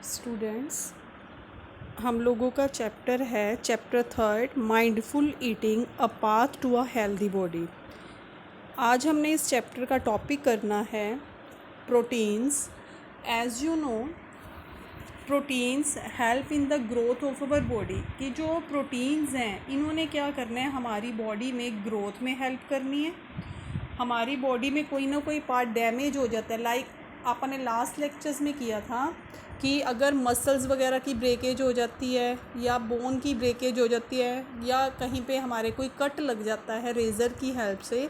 Students, हम लोगों का चैप्टर है chapter 3 mindful eating a path to a healthy body. आज हमने इस चैप्टर का टॉपिक करना है proteins. As you know, proteins help in the growth of our body. कि जो प्रोटीन्स हैं इन्होंने क्या करना है, हमारी बॉडी में ग्रोथ में हेल्प करनी है। हमारी बॉडी में कोई ना कोई पार्ट डैमेज हो जाता है, लाइक आपने लास्ट लेक्चर्स में किया था कि अगर मसल्स वगैरह की ब्रेकेज हो जाती है या बोन की ब्रेकेज हो जाती है या कहीं पे हमारे कोई कट लग जाता है रेज़र की हेल्प से,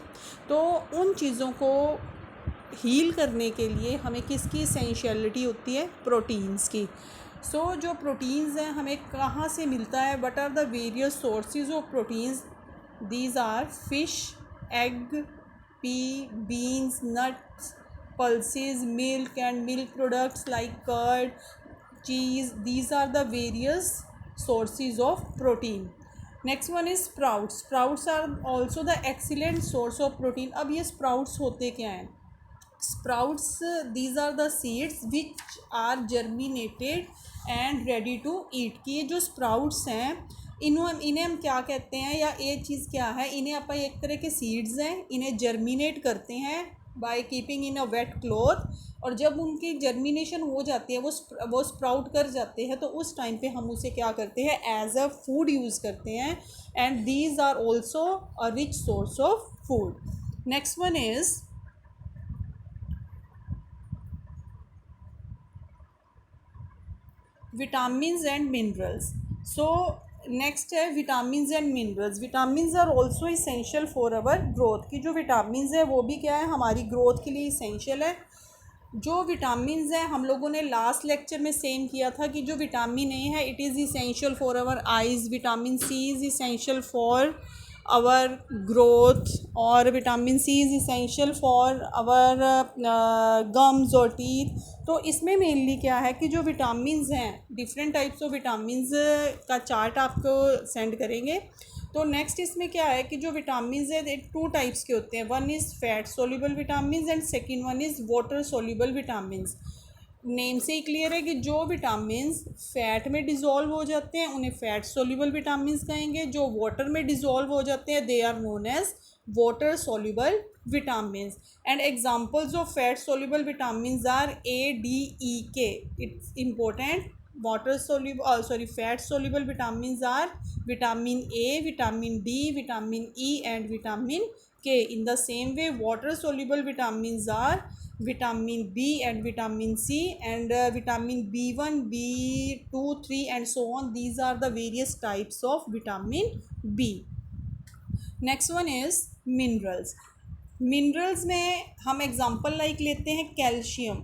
तो उन चीज़ों को हील करने के लिए हमें किसकी एसेंशियलिटी होती है? प्रोटीन्स की। जो प्रोटीन्स हैं हमें कहाँ से मिलता है? What are the various sources of proteins? These are fish, egg, pea, beans, nuts, pulses, milk and milk products like curd, cheese. These are the various sources of protein. Next one is sprouts. Sprouts are also the excellent source of protein. अब ये sprouts होते क्या हैं? Sprouts, these are the seeds which are germinated and ready to eat. कि ये जो sprouts हैं इन्हें हम क्या कहते हैं, या ये चीज़ क्या है? इन्हें अपन एक तरह के सीड्स हैं, इन्हें जर्मिनेट करते हैं by keeping in a wet cloth, और जब उनकी जर्मिनेशन हो जाती है, वो स्प्राउट कर जाते हैं, तो उस टाइम पे हम उसे क्या करते हैं? एज अ फूड यूज़ करते हैं। And these are also a rich source of food. Next one is vitamins and minerals. Next है vitamins and minerals. Vitamins are also essential for our growth. की जो विटामिन्स है वो भी क्या है? हमारी ग्रोथ के लिए इसेंशियल है। जो विटामिन्स हैं हम लोगों ने लास्ट लेक्चर में सेम किया था कि जो विटामिन ए है it is essential for our eyes, vitamin C is essential for our growth, और vitamin C is essential for our gums और टीथ। तो इसमें मेनली क्या है कि जो विटामिन्स हैं, डिफरेंट टाइप्स ऑफ विटामिन्स का चार्ट आपको सेंड करेंगे। तो नेक्स्ट इसमें क्या है कि जो विटामिन्स है टू टाइप्स के होते हैं। One is fat soluble vitamins and second one is water soluble vitamins. Name से ही क्लियर है कि जो विटामिन्स फैट में डिज़ोल्व हो जाते हैं उन्हें फैट सोल्यूबल विटामिन्स कहेंगे। जो वाटर में डिज़ोल्व हो जाते हैं they are known as water soluble vitamins. And examples of fat soluble vitamins are A, D, E, K. It's important. Fat soluble vitamins are vitamin A, vitamin D, vitamin E and vitamin K. In the same way, water soluble vitamins are vitamin B and vitamin C and vitamin B1, B2, 3 and so on. These are the various types of vitamin B. Next one is minerals. Minerals में हम example like लेते हैं calcium,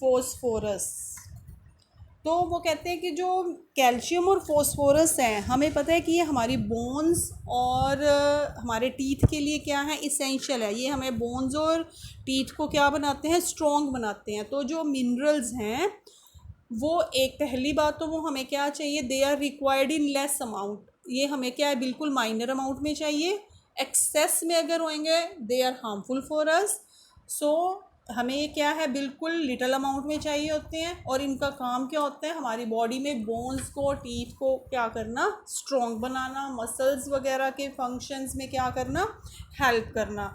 phosphorus. तो वो कहते हैं कि जो कैल्शियम और फॉस्फोरस हैं हमें पता है कि ये हमारी बोन्स और हमारे टीथ के लिए क्या है? इसेंशियल है। ये हमें बोन्स और टीथ को क्या बनाते हैं? स्ट्रॉन्ग बनाते हैं। तो जो मिनरल्स हैं वो एक पहली बात तो वो हमें क्या चाहिए? They are required in less amount. ये हमें क्या है? बिल्कुल माइनर अमाउंट में चाहिए। एक्सेस में अगर होंगे they are harmful for us. हमें ये क्या है? बिल्कुल लिटल अमाउंट में चाहिए होते हैं। और इनका काम क्या होता है? हमारी बॉडी में बोन्स को, टीथ को क्या करना? स्ट्रॉन्ग बनाना, मसल्स वगैरह के फंक्शंस में क्या करना? हेल्प करना।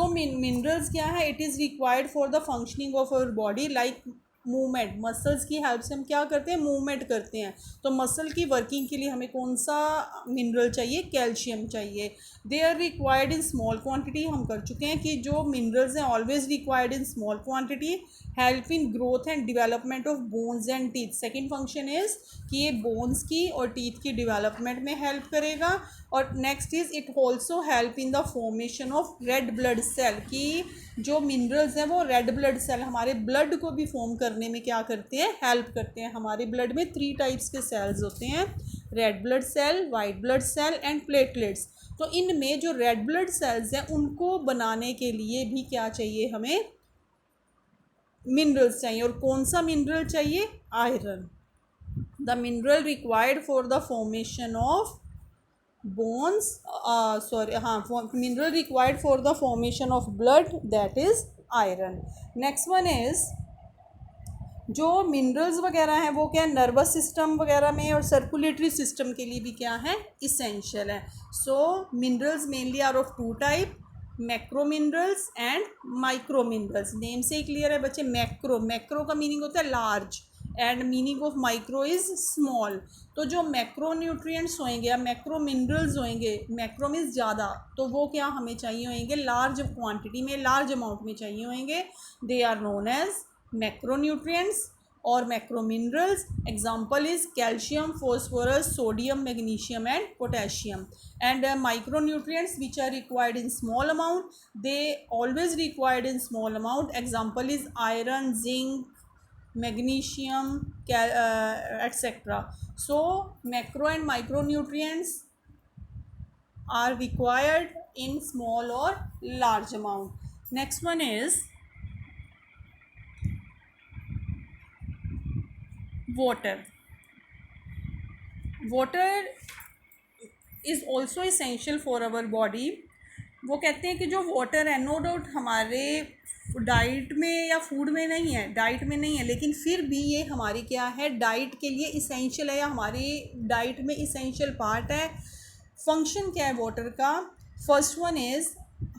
मिनरल्स क्या है? It is required for the functioning of our body, like movement. Muscles की हेल्प से हम क्या करते हैं? मूवमेंट करते हैं। तो मसल की वर्किंग के लिए हमें कौन सा मिनरल चाहिए? कैल्शियम चाहिए। They are required in small quantity. हम कर चुके हैं कि जो मिनरल्स हैं always required in small quantity. Help in growth and development of bones and teeth. Second function is कि ये बोन्स की और टीथ की डिवेलपमेंट में हेल्प करेगा। और next is it also help in the formation of red blood cell. की जो मिनरल्स हैं वो रेड ब्लड सेल, हमारे ब्लड को भी फॉर्म करने में क्या करते हैं? हेल्प करते हैं। हमारे ब्लड में 3 टाइप्स के सेल्स होते हैं, red blood cell, white blood cell and platelets. तो इनमें जो रेड ब्लड सेल्स हैं उनको बनाने के लिए भी क्या चाहिए? हमें मिनरल्स चाहिए। और कौन सा मिनरल चाहिए? Iron. The mineral required for the formation of bones, mineral required for the formation of blood, that is iron. Next one is जो मिनरल्स वगैरह हैं वो क्या है, नर्वस सिस्टम वगैरह में और सर्कुलेटरी सिस्टम के लिए भी क्या है, इसेंशियल है. So minerals mainly are of two type, macro minerals and micro minerals. Name से ही क्लियर है बच्चे. मैक्रो, मैक्रो का मीनिंग होता है large and meaning of micro is small. तो जो मैक्रो न्यूट्रिएंट्स होंगे या मैक्रो मिनरल्स होंगे, मैक्रो मीन्स ज़्यादा, तो वो क्या हमें चाहिए होंगे, लार्ज क्वांटिटी में, लार्ज अमाउंट में चाहिए होंगे. They are known as macronutrients और macro minerals. Example is calcium, phosphorus, sodium, magnesium and potassium. And micronutrients which are required in small amount, they always required in small amount. Example is iron, zinc, magnesium, etc. So macro and micronutrients are required in small or large amount. Next one is water. Water is also essential for our body. वो कहते हैं कि जो water है, no doubt हमारे diet में या food में नहीं है, डाइट में नहीं है, लेकिन फिर भी ये हमारी क्या है, डाइट के लिए इसेंशियल है या हमारी डाइट में इसेंशियल पार्ट है. फंक्शन क्या है वाटर का? फर्स्ट वन इज़,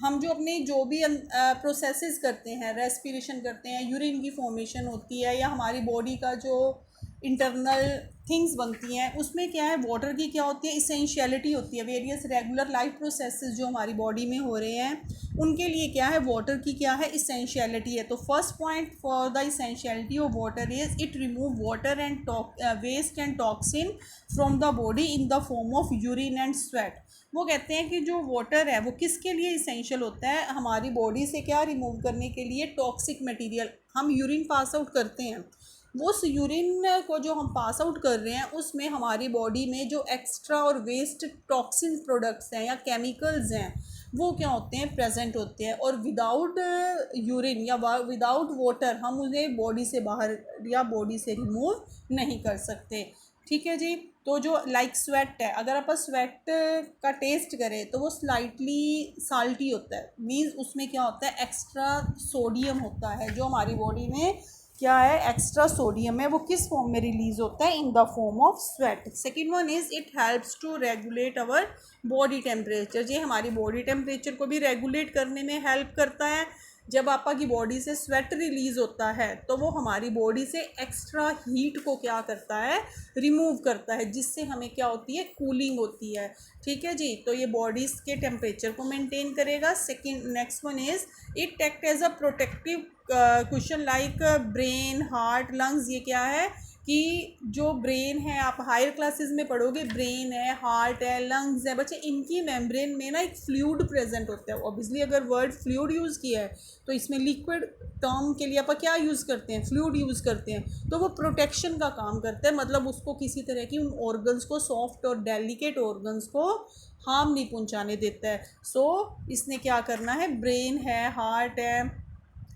हम जो अपनी जो भी प्रोसेसेस करते हैं, रेस्पिरेशन करते हैं, यूरिन की फॉर्मेशन होती है या हमारी बॉडी का जो इंटरनल थिंग्स बनती हैं, उसमें क्या है, वाटर की क्या होती है, इसेंशियलिटी होती है. वेरियस रेगुलर लाइफ प्रोसेसेस जो हमारी बॉडी में हो रहे हैं, उनके लिए क्या है, वाटर की क्या है, इसेंशियलिटी है. तो first point for the essentiality of water is it remove water and waste and toxin from the body in the form of urine and sweat. वो कहते हैं कि जो वाटर है वो किसके लिए इसेंशियल होता है, हमारी बॉडी से क्या रिमूव करने के लिए, टॉक्सिक मटेरियल. हम यूरिन पास आउट करते हैं, वो उस यूरिन को जो हम पास आउट कर रहे हैं उसमें हमारी बॉडी में जो एक्स्ट्रा और वेस्ट टॉक्सिन प्रोडक्ट्स हैं या केमिकल्स हैं, वो क्या होते हैं, प्रेजेंट होते हैं. और विदाउट यूरिन या विदाउट वाटर हम उन्हें बॉडी से बाहर या बॉडी से रिमूव नहीं कर सकते. ठीक है जी. तो जो लाइक स्वेट है, अगर आप स्वेट का टेस्ट करें तो वो स्लाइटली साल्टी होता है. मीन्स उसमें क्या होता है, एक्स्ट्रा सोडियम होता है. जो हमारी बॉडी में क्या है, एक्स्ट्रा सोडियम है, वो किस फॉर्म में रिलीज होता है, in the form of sweat. Second one is it helps to regulate our body temperature. ये हमारी बॉडी टेम्परेचर को भी रेगुलेट करने में हेल्प करता है. जब आपकी बॉडी से स्वेट रिलीज़ होता है तो वो हमारी बॉडी से एक्स्ट्रा हीट को क्या करता है, रिमूव करता है, जिससे हमें क्या होती है, कूलिंग होती है. ठीक है जी. तो ये बॉडीज़ के टेम्परेचर को मेंटेन करेगा. Second, next one is it act as a protective cushion like brain, heart, lungs. ये क्या है कि जो ब्रेन है, आप हायर क्लासेस में पढ़ोगे, ब्रेन है, हार्ट है, लंग्स है बच्चे, इनकी मेम्ब्रेन में ना एक फ्लूइड प्रेजेंट होता है. ऑब्वियसली अगर वर्ड फ्लूइड यूज़ किया है तो इसमें लिक्विड टर्म के लिए आप क्या यूज़ करते हैं, फ्लूइड यूज़ करते हैं. तो वो प्रोटेक्शन का काम करता है, मतलब उसको किसी तरह की उन ऑर्गन्स को, सॉफ्ट और डेलिकेट ऑर्गन्स को हार्म नहीं पहुंचाने देता है. सो इसने क्या करना है, ब्रेन है, हार्ट है,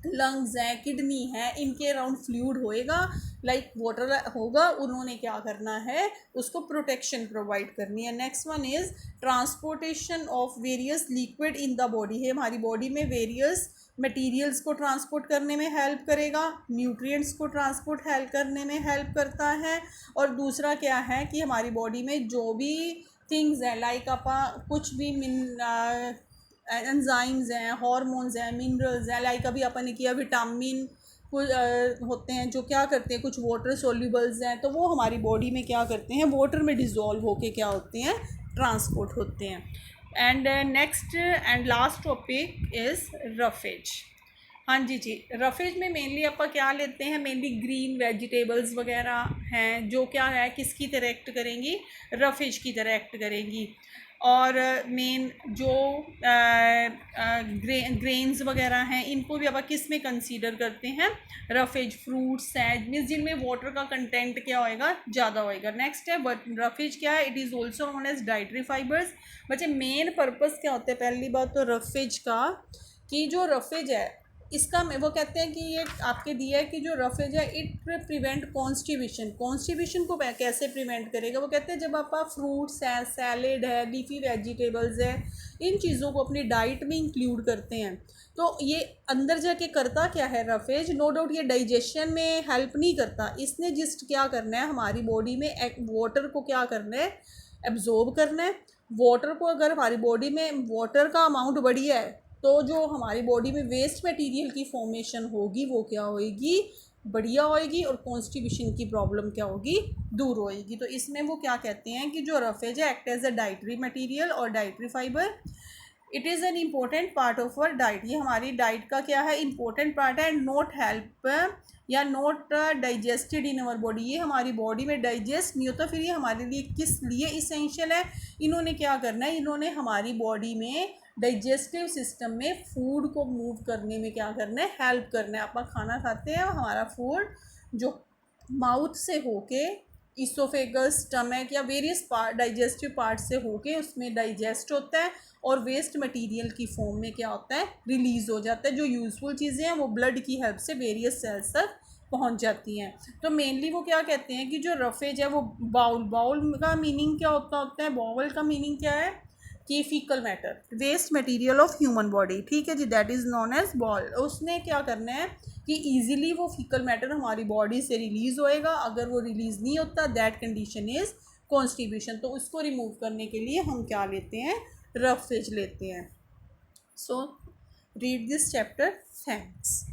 लंग्स हैं, किडनी है, इनके अराउंड फ्लूइड होएगा, लाइक वाटर होगा. उन्होंने क्या करना है, उसको प्रोटेक्शन प्रोवाइड करनी है. Next one is transportation of various liquid in the body. है हमारी बॉडी में वेरियस मटेरियल्स को ट्रांसपोर्ट करने में हेल्प करेगा, न्यूट्रिएंट्स को ट्रांसपोर्ट हेल्प करने में हेल्प करता है. और दूसरा क्या है कि हमारी बॉडी में जो भी थिंग्स हैं, लाइक आप कुछ भी एंजाइम्स हैं, हार्मोन्स हैं, मिनरल्स हैं, लाइक अभी अपन ने किया विटामिन कुछ होते हैं जो क्या करते हैं, कुछ वाटर सोल्यूबल्स हैं, तो वो हमारी बॉडी में क्या करते हैं, वाटर में डिज़ोल्व होके क्या होते हैं, ट्रांसपोर्ट होते हैं. And next and last topic is roughage. हाँ जी. रफेज में मेनली आप क्या लेते हैं, मेनली ग्रीन वेजिटेबल्स वगैरह हैं जो क्या है, किसकी तरह एक्ट करेंगी, रफेज की तरह एक्ट करेंगी. और मेन जो ग्रेन्स वगैरह हैं, इनको भी अब किस में कंसीडर करते हैं, रफेज. फ्रूट्स, सैज मीन्स जिनमें वाटर का कंटेंट क्या होएगा, ज़्यादा होएगा. नेक्स्ट है रफेज क्या है, it is also known as dietary fibres. बच्चे मेन पर्पस क्या होता है, पहली बात तो रफेज का, कि जो रफेज है इसका वो कहते हैं कि ये आपके दिया है कि जो रफेज है इट प्रिवेंट कॉन्स्टिपेशन। कॉन्स्टिपेशन को कैसे प्रिवेंट करेगा? वो कहते हैं जब आप फ्रूट्स है, सैलेड है, लीफी वेजिटेबल्स है, इन चीज़ों को अपनी डाइट में इंक्लूड करते हैं तो ये अंदर जाके करता क्या है रफेज? नो डाउट ये डाइजेशन में हेल्प नहीं करता, इसने जस्ट क्या करना है हमारी बॉडी में वाटर को क्या करना है, एब्जॉर्ब करना है। वाटर को अगर हमारी बॉडी में वाटर का अमाउंट बढ़िया है तो जो हमारी बॉडी में वेस्ट मटेरियल की फॉर्मेशन होगी वो क्या होएगी, बढ़िया होएगी, और कॉन्स्टिपेशन की प्रॉब्लम क्या होगी, दूर होएगी। तो इसमें वो क्या कहते हैं कि जो रफेज है act as a dietary material और dietary fibre, it is an important part of our diet. ये हमारी डाइट का क्या है, इम्पोर्टेंट पार्ट है। नॉट हेल्प या not digested in our body, ये हमारी बॉडी में डाइजेस्ट नहीं होता, फिर ये हमारे लिए किस लिए इसेंशियल है? इन्होंने क्या करना है, इन्होंने हमारी बॉडी में डाइजेस्टिव सिस्टम में फूड को मूव करने में क्या करना है, हेल्प करना है। आप खाना खाते हैं, हमारा फूड जो माउथ से होके इसोफेगस, स्टमक या वेरियस पार्ट डाइजेस्टिव पार्ट से होके उसमें डाइजेस्ट होता है और वेस्ट मटेरियल की फॉर्म में क्या होता है, रिलीज़ हो जाता है। जो यूज़फुल चीज़ें हैं वो ब्लड की हेल्प से वेरियस सेल्स तक पहुंच जाती हैं। तो मेनली वो क्या कहते हैं कि जो रफेज है वो बाउल का मीनिंग क्या होता है, बाउल का मीनिंग क्या है कि faecal matter, waste material of human body, ठीक है जी, that is known as bowel. उसने क्या करना है कि ईजिली वो फीकल मैटर हमारी बॉडी से रिलीज़ होएगा। अगर वो रिलीज़ नहीं होता दैट कंडीशन इज़ कॉन्स्टिपेशन। तो उसको रिमूव करने के लिए हम क्या लेते हैं, रफेज लेते हैं। So read this chapter, thanks.